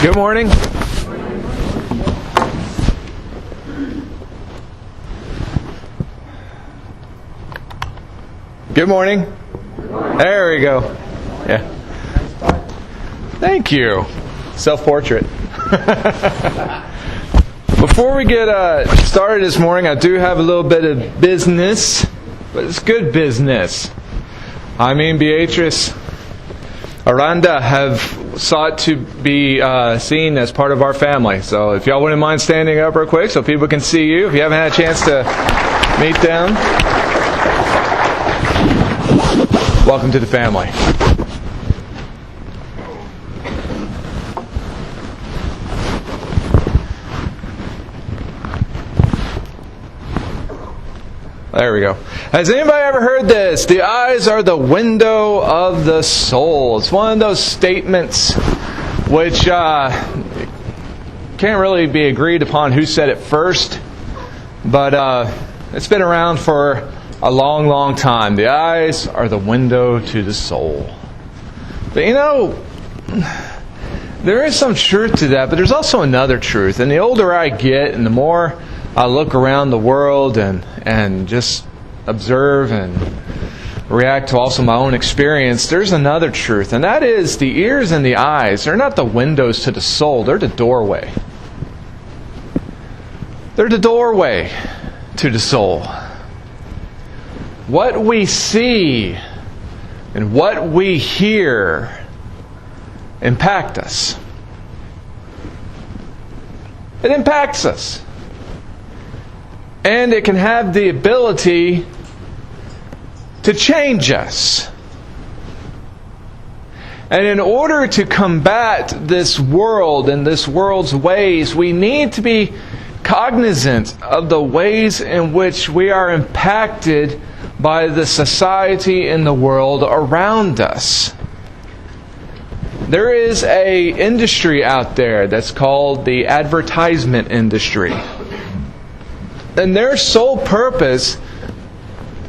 Good morning. Good morning. There we go. Yeah. Thank you. Self-portrait. Before we get started this morning, I do have a little bit of business, but it's good business. I mean, Beatrice, Aranda have sought to be seen as part of our family. So if y'all wouldn't mind standing up real quick so people can see you, if you haven't had a chance to meet them, welcome to the family. There we go. Has anybody ever heard this? The eyes are the window of the soul. It's one of those statements which can't really be agreed upon who said it first, but it's been around for a long, long time. The eyes are the window to the soul. But you know, there is some truth to that, but there's also another truth. And the older I get and the more I look around the world and just observe and react to also my own experience, there's another truth. And that is the ears and the eyes, they're not the windows to the soul, they're the doorway. They're the doorway to the soul. What we see and what we hear impact us. It impacts us. And it can have the ability to change us. And in order to combat this world and this world's ways, we need to be cognizant of the ways in which we are impacted by the society and the world around us. There is an industry out there that's called the advertisement industry. And their sole purpose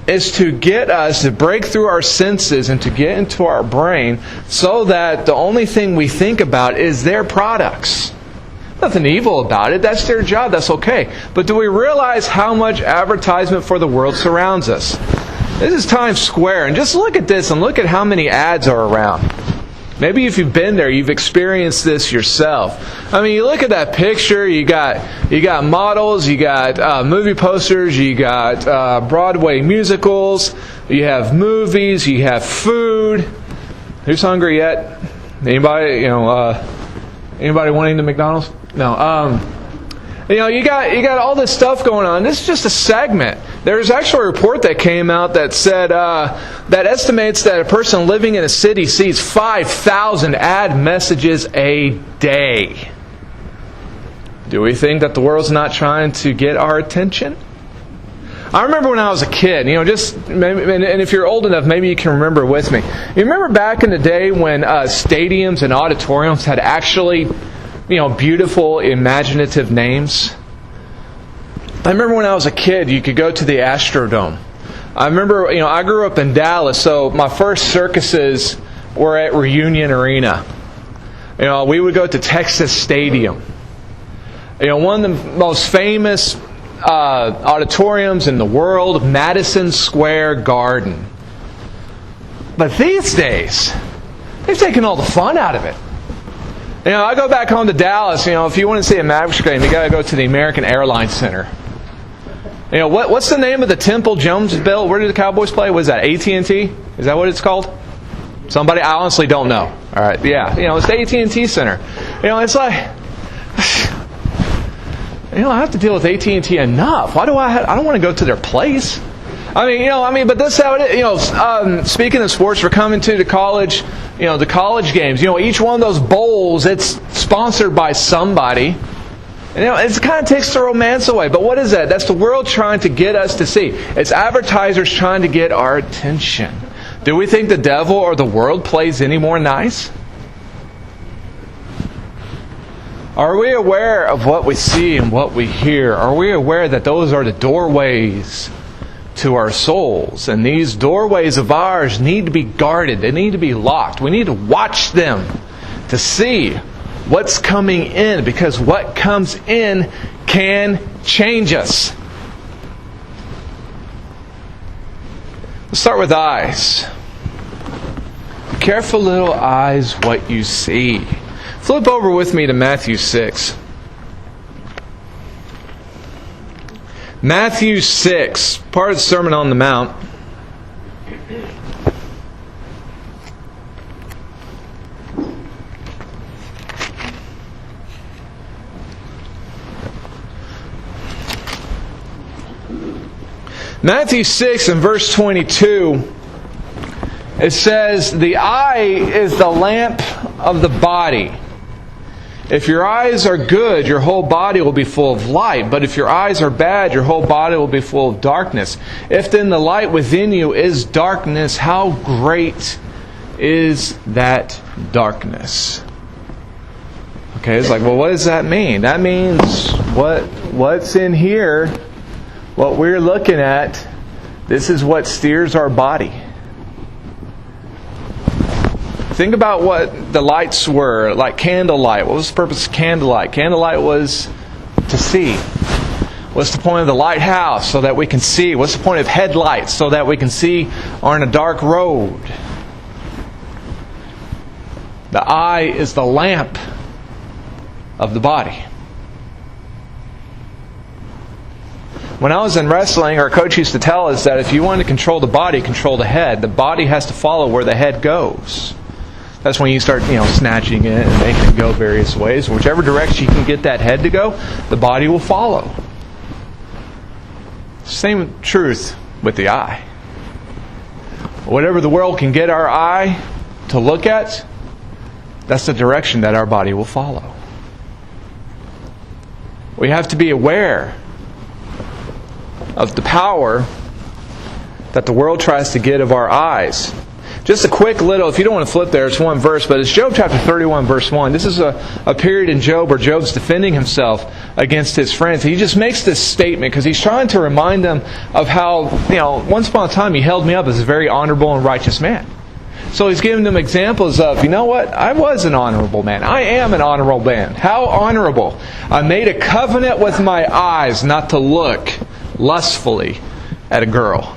is to get us to break through our senses and to get into our brain so that the only thing we think about is their products. Nothing evil about it. That's their job. That's okay. But do we realize how much advertisement for the world surrounds us? This is Times Square. And just look at this and look at how many ads are around. Maybe if you've been there, you've experienced this yourself. I mean, you look at that picture, you got models, you got movie posters, you got Broadway musicals, you have movies, you have food. Who's hungry yet? Anybody? Anybody wanting the McDonald's? No. You got all this stuff going on. This is just a segment. There's actually a report that came out that said that estimates that a person living in a city sees 5,000 ad messages a day. Do we think that the world's not trying to get our attention? I remember when I was a kid, and if you're old enough, maybe you can remember with me. You remember back in the day when stadiums and auditoriums had actually, beautiful, imaginative names? I remember when I was a kid, you could go to the Astrodome. I remember, I grew up in Dallas, so my first circuses were at Reunion Arena. We would go to Texas Stadium. One of the most famous auditoriums in the world, Madison Square Garden. But these days, they've taken all the fun out of it. I go back home to Dallas, if you want to see a Mavericks game, you got to go to the American Airlines Center. What's the name of the temple Jones built? Where did the Cowboys play? Was that AT&T? Is that what it's called? Somebody? I honestly don't know. All right, yeah. It's the AT&T Center. It's like, I have to deal with AT&T enough. Why do I don't want to go to their place. But that's how it is. Speaking of sports, we're coming to the college games. Each one of those bowls, it's sponsored by somebody. It kind of takes the romance away. But what is that? That's the world trying to get us to see. It's advertisers trying to get our attention. Do we think the devil or the world plays any more nice? Are we aware of what we see and what we hear? Are we aware that those are the doorways to our souls? And these doorways of ours need to be guarded. They need to be locked. We need to watch them to see what's coming in, because what comes in can change us. Let's start with eyes. Careful, little eyes, what you see. Flip over with me to Matthew 6. Matthew 6, part of the Sermon on the Mount. Matthew 6 and verse 22, it says, the eye is the lamp of the body. If your eyes are good, your whole body will be full of light. But if your eyes are bad, your whole body will be full of darkness. If then the light within you is darkness, how great is that darkness? Okay, it's like, well, what does that mean? That means what's in here, what we're looking at, this is what steers our body. Think about what the lights were, like candlelight. What was the purpose of candlelight? Candlelight was to see. What's the point of the lighthouse? So that we can see. What's the point of headlights? So that we can see on a dark road. The eye is the lamp of the body. When I was in wrestling, our coach used to tell us that if you want to control the body, control the head. The body has to follow where the head goes. That's when you start, snatching it and making it go various ways. Whichever direction you can get that head to go, the body will follow. Same truth with the eye. Whatever the world can get our eye to look at, that's the direction that our body will follow. We have to be aware of the power that the world tries to get of our eyes. Just a quick little, if you don't want to flip there, it's one verse, but it's Job chapter 31, verse 1. This is a period in Job where Job's defending himself against his friends. He just makes this statement because he's trying to remind them of how, once upon a time he held me up as a very honorable and righteous man. So he's giving them examples of, you know what? I was an honorable man. I am an honorable man. How honorable? I made a covenant with my eyes not to look lustfully at a girl.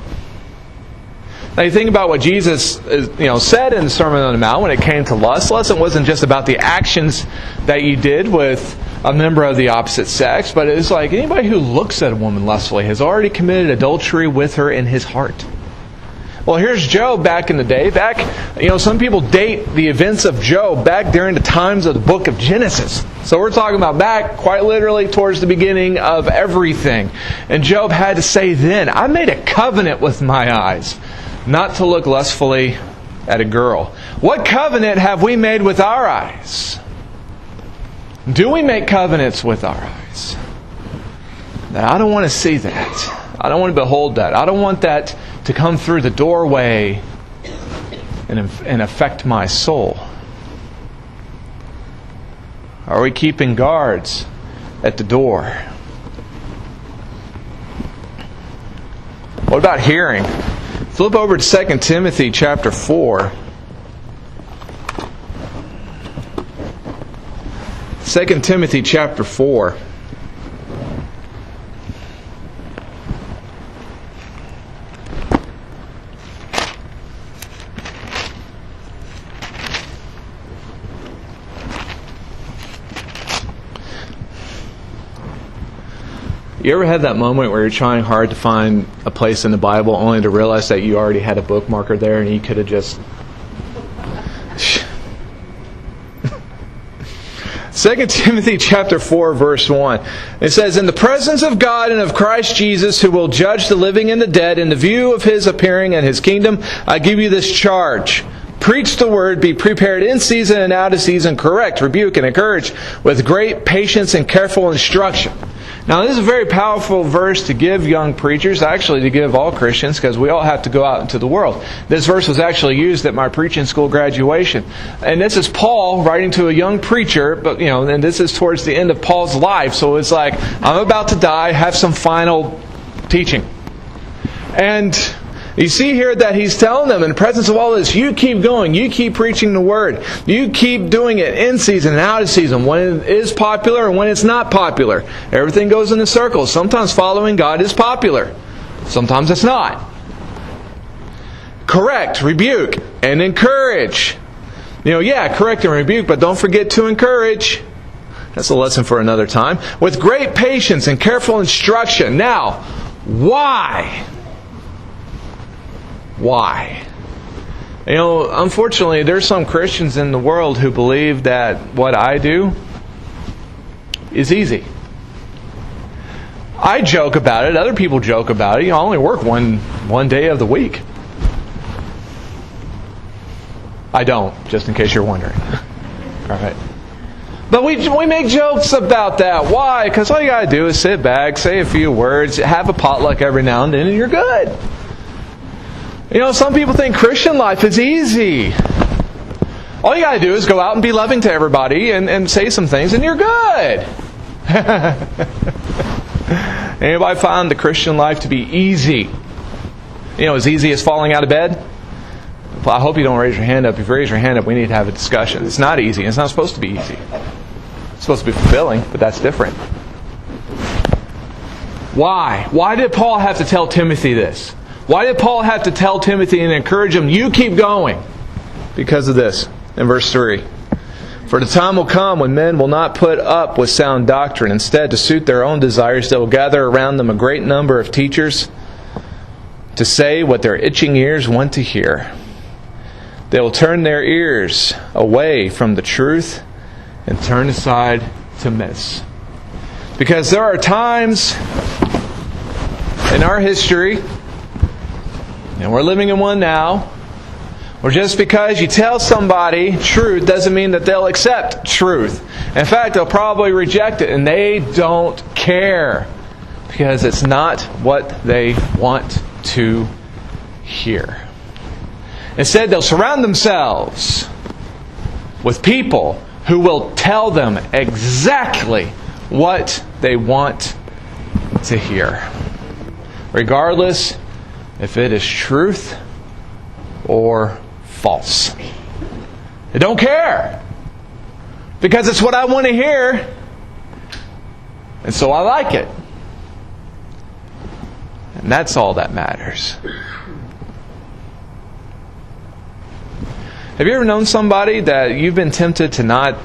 Now you think about what Jesus said in the Sermon on the Mount when it came to lust. Lust wasn't just about the actions that you did with a member of the opposite sex, but it's like anybody who looks at a woman lustfully has already committed adultery with her in his heart. Well, here's Job back in the day. Some people date the events of Job back during the times of the book of Genesis. So we're talking about back quite literally towards the beginning of everything. And Job had to say then, I made a covenant with my eyes not to look lustfully at a girl. What covenant have we made with our eyes? Do we make covenants with our eyes? That I don't want to see that. I don't want to behold that. I don't want that to come through the doorway and affect my soul. Are we keeping guards at the door? What about hearing? Flip over to 2 Timothy chapter 4. 2 Timothy chapter 4. You ever had that moment where you're trying hard to find a place in the Bible only to realize that you already had a bookmarker there and you could have just... 2 Timothy chapter 4, verse 1. It says, in the presence of God and of Christ Jesus, who will judge the living and the dead, in the view of His appearing and His kingdom, I give you this charge. Preach the word, be prepared in season and out of season, correct, rebuke, and encourage with great patience and careful instruction. Now, this is a very powerful verse to give young preachers, actually to give all Christians, because we all have to go out into the world. This verse was actually used at my preaching school graduation. And this is Paul writing to a young preacher, but and this is towards the end of Paul's life. So it's like, I'm about to die, have some final teaching. And You see here that he's telling them in the presence of all this, you keep going, you keep preaching the Word, you keep doing it in season and out of season, when it is popular and when it's not popular. Everything goes in a circle. Sometimes following God is popular. Sometimes it's not. Correct, rebuke, and encourage. Correct and rebuke, but don't forget to encourage. That's a lesson for another time. With great patience and careful instruction. Now, why? Why? Unfortunately, there's some Christians in the world who believe that what I do is easy. I joke about it. Other people joke about it. I only work one day of the week. I don't, just in case you're wondering. All right. But we make jokes about that. Why? Because all you got to do is sit back, say a few words, have a potluck every now and then, and you're good. Some people think Christian life is easy. All you got to do is go out and be loving to everybody and say some things, and you're good. Anybody find the Christian life to be easy? As easy as falling out of bed? Well, I hope you don't raise your hand up. If you raise your hand up, we need to have a discussion. It's not easy. It's not supposed to be easy. It's supposed to be fulfilling, but that's different. Why? Why did Paul have to tell Timothy this? Why did Paul have to tell Timothy and encourage him, you keep going? Because of this, in verse 3. For the time will come when men will not put up with sound doctrine. Instead, to suit their own desires, they will gather around them a great number of teachers to say what their itching ears want to hear. They will turn their ears away from the truth and turn aside to myths. Because there are times in our history, and we're living in one now, where just because you tell somebody truth doesn't mean that they'll accept truth. In fact, they'll probably reject it, and they don't care because it's not what they want to hear. Instead, they'll surround themselves with people who will tell them exactly what they want to hear, regardless if it is truth or false. They don't care, because it's what I want to hear, and so I like it. And that's all that matters. Have you ever known somebody that you've been tempted to not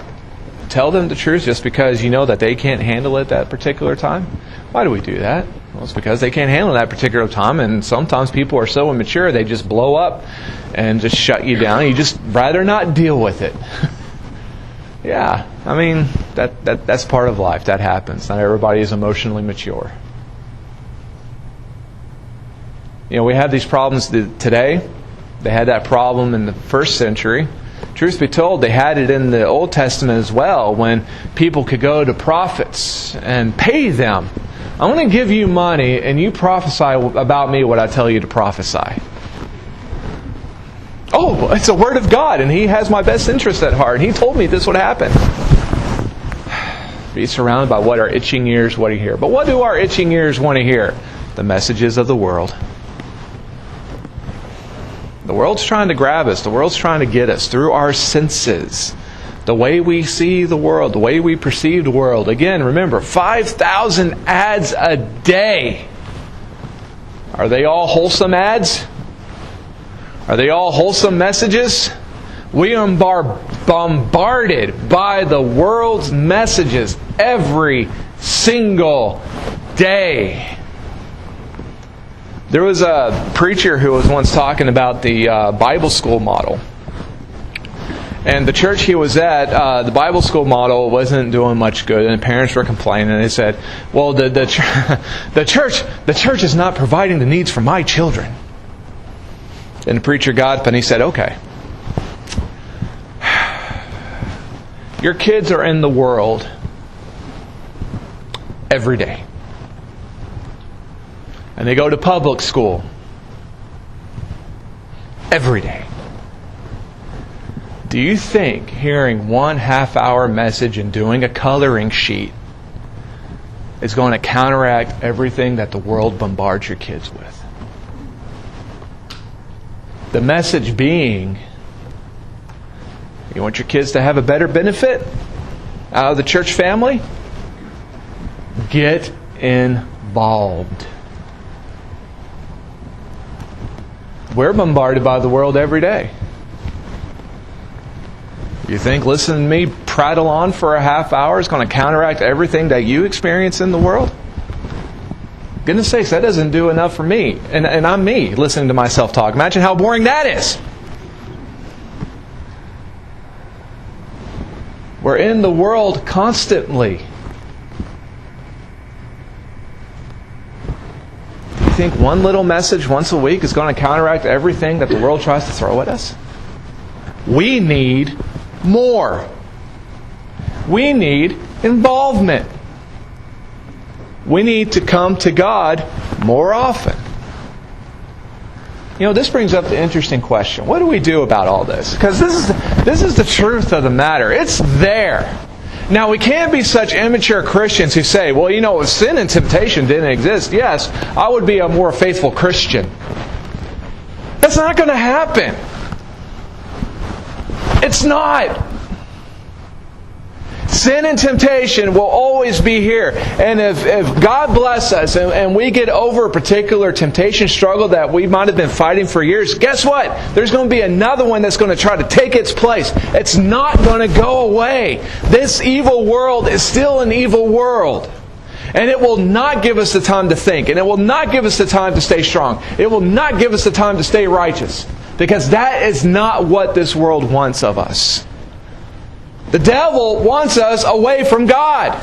tell them the truth just because you know that they can't handle it that particular time? Why do we do that? Well, it's because they can't handle that particular time, and sometimes people are so immature they just blow up and just shut you down. You just rather not deal with it. Yeah, I mean, that's part of life. That happens. Not everybody is emotionally mature. We have these problems today. They had that problem in the first century. Truth be told, they had it in the Old Testament as well, when people could go to prophets and pay them. I'm going to give you money and you prophesy about me what I tell you to prophesy. Oh, it's a word of God and He has my best interest at heart. He told me this would happen. Be surrounded by what our itching ears want to hear. But what do our itching ears want to hear? The messages of the world. The world's trying to grab us. The world's trying to get us through our senses. The way we see the world, the way we perceive the world. Again, remember, 5,000 ads a day. Are they all wholesome ads? Are they all wholesome messages? We are bombarded by the world's messages every single day. There was a preacher who was once talking about the Bible school model. And the church he was at, the Bible school model wasn't doing much good, and parents were complaining. They said, well, the church is not providing the needs for my children. And the preacher got up and he said, okay, your kids are in the world every day. And they go to public school every day. Do you think hearing 1 half-hour message and doing a coloring sheet is going to counteract everything that the world bombards your kids with? The message being, you want your kids to have a better benefit out of the church family? Get involved. We're bombarded by the world every day. You think listening to me prattle on for a half hour is going to counteract everything that you experience in the world? Goodness sakes, that doesn't do enough for me. And I'm me listening to myself talk. Imagine how boring that is. We're in the world constantly. You think one little message once a week is going to counteract everything that the world tries to throw at us? We need more. We need involvement. We need to come to God more often. You know, this brings up the interesting question. What do we do about all this? Because this is the truth of the matter. It's there. Now, we can't be such immature Christians who say, well, you know, if sin and temptation didn't exist, yes, I would be a more faithful Christian. That's not going to happen. It's not. Sin and temptation will always be here. And if God bless us and we get over a particular temptation struggle that we might have been fighting for years, guess what? There's going to be another one that's going to try to take its place. It's not going to go away. This evil world is still an evil world. And it will not give us the time to think. And it will not give us the time to stay strong. It will not give us the time to stay righteous. Because that is not what this world wants of us. The devil wants us away from God.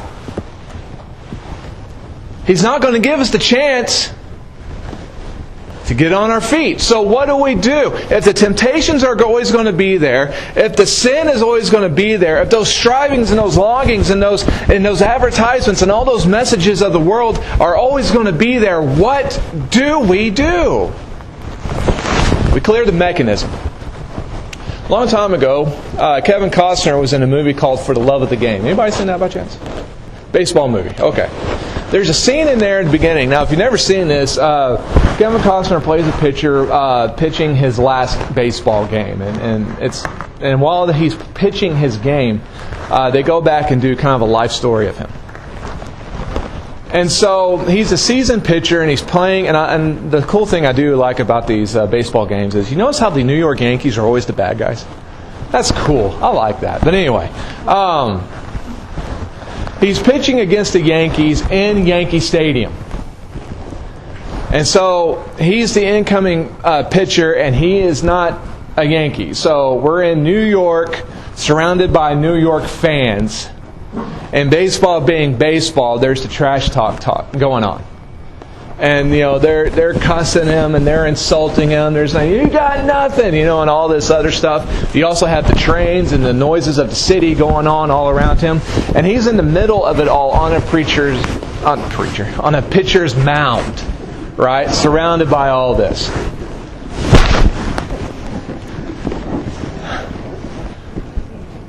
He's not going to give us the chance to get on our feet. So what do? If the temptations are always going to be there, if the sin is always going to be there, if those strivings and those longings and those advertisements and all those messages of the world are always going to be there, what do? We clear the mechanism. A long time ago, Kevin Costner was in a movie called For the Love of the Game. Anybody seen that by chance? Baseball movie. Okay. There's a scene in there at the beginning. Now, if you've never seen this, Kevin Costner plays a pitcher pitching his last baseball game. And while he's pitching his game, they go back and do kind of a life story of him. And so he's a seasoned pitcher and he's playing. And the cool thing I do like about these baseball games is, you notice how the New York Yankees are always the bad guys? That's cool. I like that. But anyway, he's pitching against the Yankees in Yankee Stadium. And so he's the incoming pitcher and he is not a Yankee. So we're in New York, surrounded by New York fans. And baseball being baseball, there's the trash talk going on. And, you know, they're cussing him and they're insulting him. They're saying, you got nothing, you know, and all this other stuff. You also have the trains and the noises of the city going on all around him. And he's in the middle of it all on a pitcher's mound, right? Surrounded by all this.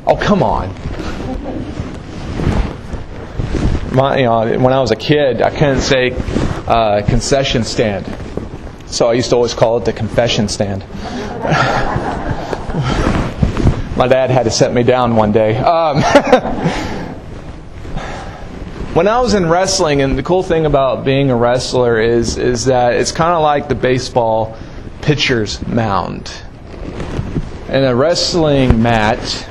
Oh, come on. When I was a kid, I couldn't say concession stand. So I used to always call it the confession stand. My dad had to set me down one day. When I was in wrestling, and the cool thing about being a wrestler is that it's kind of like the baseball pitcher's mound. In a wrestling match,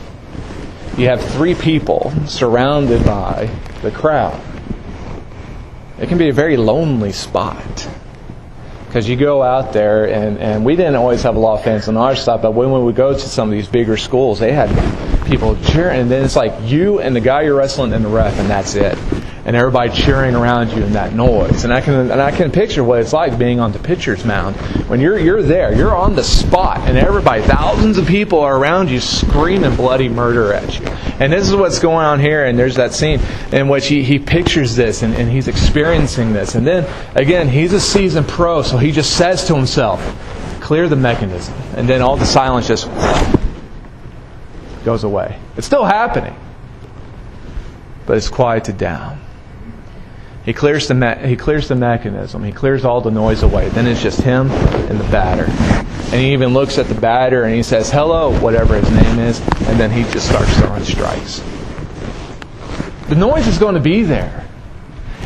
you have 3 people surrounded by the crowd. It can be a very lonely spot. Because you go out there, and we didn't always have a lot of fans on our side, but when we would go to some of these bigger schools, they had people cheering, and then it's like you and the guy you're wrestling and the ref, and that's it. And everybody cheering around you and that noise. And I can picture what it's like being on the pitcher's mound. When you're there, you're on the spot, and everybody, thousands of people are around you screaming bloody murder at you. And this is what's going on here, and there's that scene in which he pictures this, and he's experiencing this. And then, again, he's a seasoned pro, so he just says to himself, clear the mechanism. And then all the silence just goes away. It's still happening, but it's quieted down. He clears the mechanism. He clears all the noise away. Then it's just him and the batter. And he even looks at the batter and he says, hello, whatever his name is. And then he just starts throwing strikes. The noise is going to be there.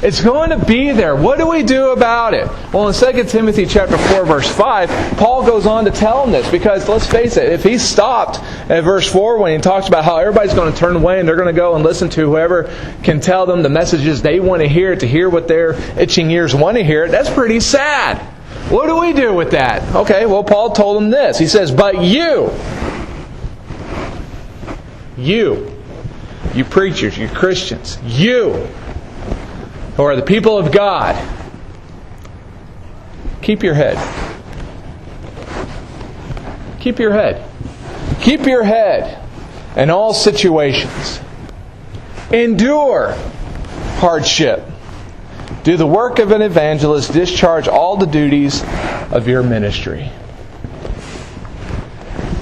It's going to be there. What do we do about it? Well, in 2 Timothy chapter 4, verse 5, Paul goes on to tell him this. Because let's face it, if he stopped at verse 4 when he talks about how everybody's going to turn away and they're going to go and listen to whoever can tell them the messages they want to hear what their itching ears want to hear, that's pretty sad. What do we do with that? Okay, well, Paul told him this. He says, but you preachers, you Christians, you who are the people of God, keep your head. Keep your head. Keep your head in all situations. Endure hardship. Do the work of an evangelist. Discharge all the duties of your ministry.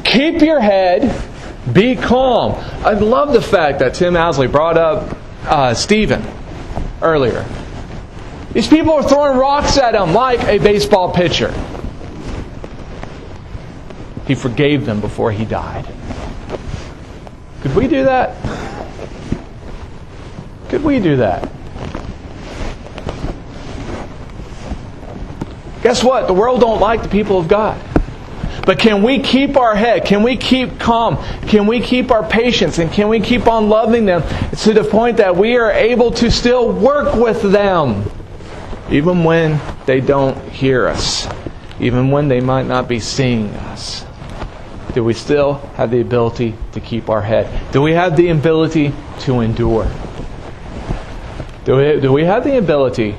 Keep your head. Be calm. I love the fact that Tim Owsley brought up Stephen earlier. These people are throwing rocks at him like a baseball pitcher. He forgave them before he died. Could we do that? Could we do that? Guess what? The world don't like the people of God. But can we keep our head? Can we keep calm? Can we keep our patience? And can we keep on loving them to the point that we are able to still work with them? Even when they don't hear us. Even when they might not be seeing us. Do we still have the ability to keep our head? Do we have the ability to endure? Do we have the ability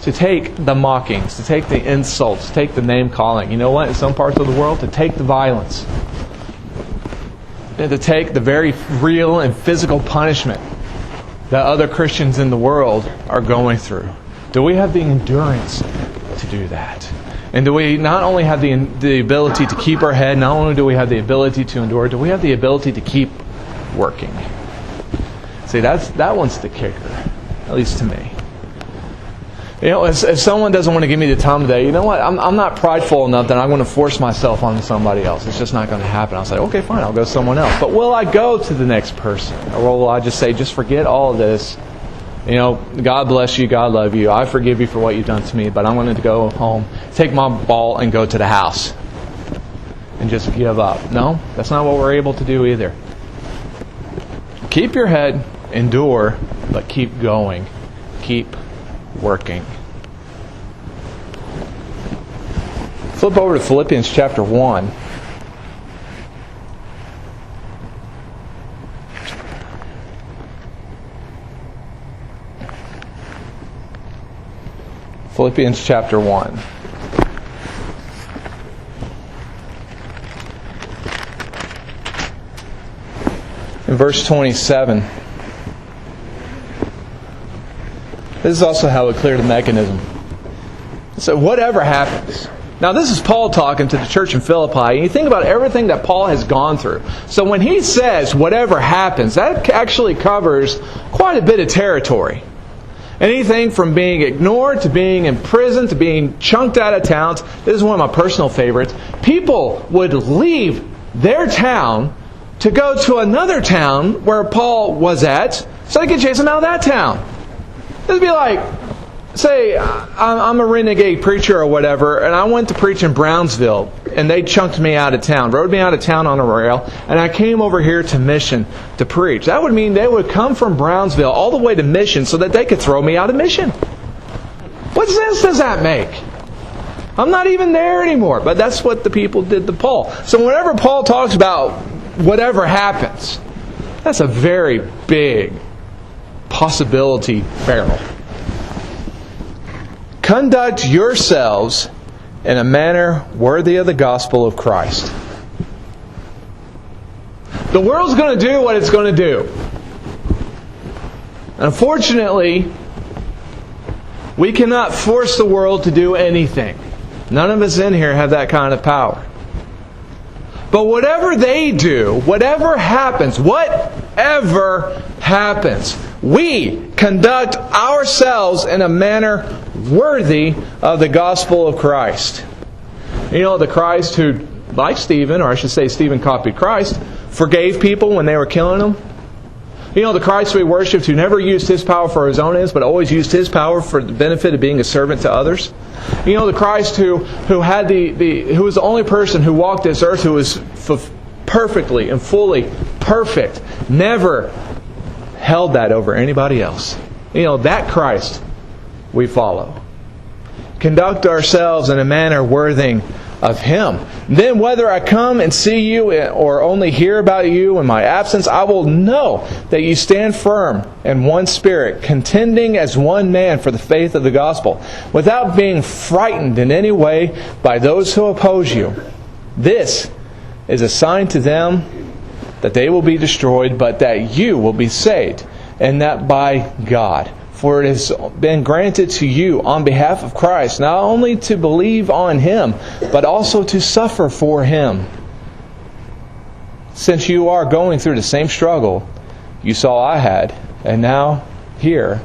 to take the mockings, to take the insults, to take the name calling? You know what? In some parts of the world, to take the violence. And to take the very real and physical punishment that other Christians in the world are going through. Do we have the endurance to do that? And do we not only have the ability to keep our head, not only do we have the ability to endure, do we have the ability to keep working? See, that one's the kicker, at least to me. You know, if someone doesn't want to give me the time of day, you know what? I'm not prideful enough that I'm going to force myself on somebody else. It's just not going to happen. I'll say, okay, fine, I'll go to someone else. But will I go to the next person? Or will I just say, just forget all of this? You know, God bless you, God love you. I forgive you for what you've done to me, but I'm going to go home, take my ball, and go to the house. And just give up. No, that's not what we're able to do either. Keep your head, endure, but keep going. Keep working. Flip over to Philippians chapter 1. Philippians chapter 1. In verse 27. This is also how it cleared the mechanism. So whatever happens. Now this is Paul talking to the church in Philippi. And you think about everything that Paul has gone through. So when he says whatever happens, that actually covers quite a bit of territory. Anything from being ignored to being in prison to being chunked out of towns. This is one of my personal favorites. People would leave their town to go to another town where Paul was at so they could chase him out of that town. It would be like, say, I'm a renegade preacher or whatever, and I went to preach in Brownsville, and they chunked me out of town, rode me out of town on a rail, and I came over here to Mission to preach. That would mean they would come from Brownsville all the way to Mission so that they could throw me out of Mission. What sense does that make? I'm not even there anymore, but that's what the people did to Paul. So whenever Paul talks about whatever happens, that's a very big possibility barrel. Conduct yourselves in a manner worthy of the gospel of Christ. The world's going to do what it's going to do. Unfortunately, we cannot force the world to do anything. None of us in here have that kind of power. But whatever they do, whatever happens, happens. We conduct ourselves in a manner worthy of the gospel of Christ. You know, the Christ who, like Stephen, or I should say Stephen copied Christ, forgave people when they were killing them. You know, the Christ we worshipped who never used His power for His own ends, but always used His power for the benefit of being a servant to others. You know, the Christ who had who was the only person who walked this earth who was perfectly and fully perfect, never held that over anybody else. You know, that Christ we follow. Conduct ourselves in a manner worthy of Him. Then whether I come and see you or only hear about you in my absence, I will know that you stand firm in one spirit, contending as one man for the faith of the gospel, without being frightened in any way by those who oppose you. This is a sign to them that they will be destroyed, but that you will be saved, and that by God. For it has been granted to you on behalf of Christ, not only to believe on Him, but also to suffer for Him. Since you are going through the same struggle you saw I had, and now hear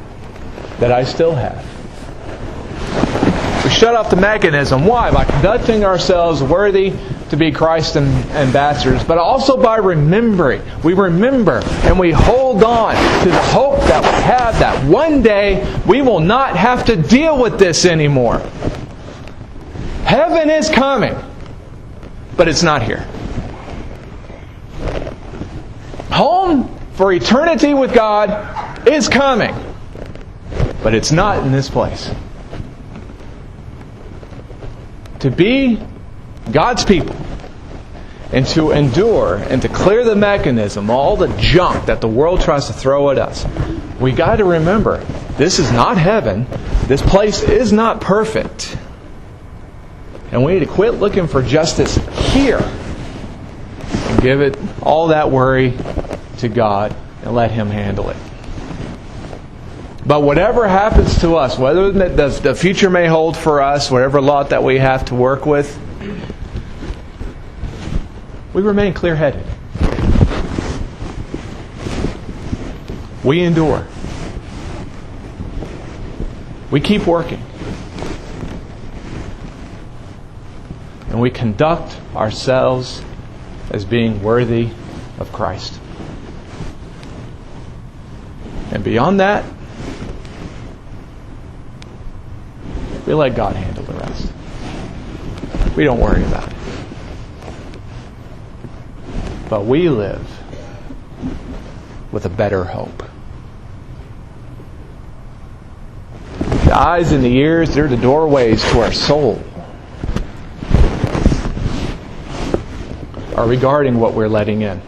that I still have. We shut off the mechanism. Why? By conducting ourselves worthy to be Christ's ambassadors, but also by remembering. We remember and we hold on to the hope that we have that one day we will not have to deal with this anymore. Heaven is coming, but it's not here. Home for eternity with God is coming, but it's not in this place. To be God's people and to endure and to clear the mechanism, all the junk that the world tries to throw at us, we got to remember, this is not heaven. This place is not perfect. And we need to quit looking for justice here and give it all that worry to God and let Him handle it. But whatever happens to us, whether the future may hold for us, whatever lot that we have to work with, we remain clear-headed. We endure. We keep working. And we conduct ourselves as being worthy of Christ. And beyond that, we let God handle the rest. We don't worry about it. But we live with a better hope. The eyes and the ears, they're the doorways to our soul. Are regarding what we're letting in.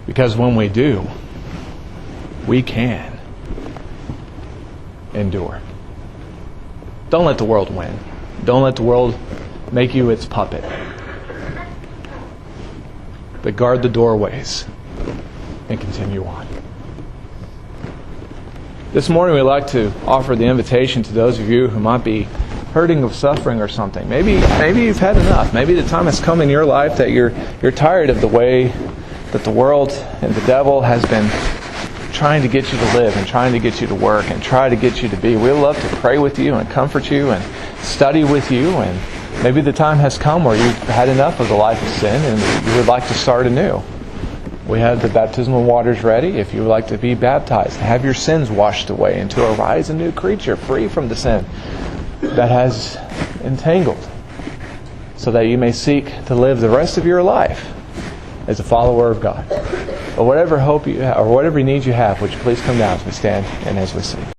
Because when we do, we can endure. Don't let the world win. Don't let the world make you its puppet. But guard the doorways and continue on. This morning we'd like to offer the invitation to those of you who might be hurting or suffering or something. Maybe you've had enough. Maybe the time has come in your life that you're tired of the way that the world and the devil has been trying to get you to live and trying to get you to work and try to get you to be. We'd love to pray with you and comfort you and study with you. And maybe the time has come where you've had enough of the life of sin and you would like to start anew. We have the baptismal waters ready if you would like to be baptized, have your sins washed away, and to arise a new creature free from the sin that has entangled, so that you may seek to live the rest of your life as a follower of God. But whatever hope you have, or whatever needs you have, would you please come down as we stand and as we sing.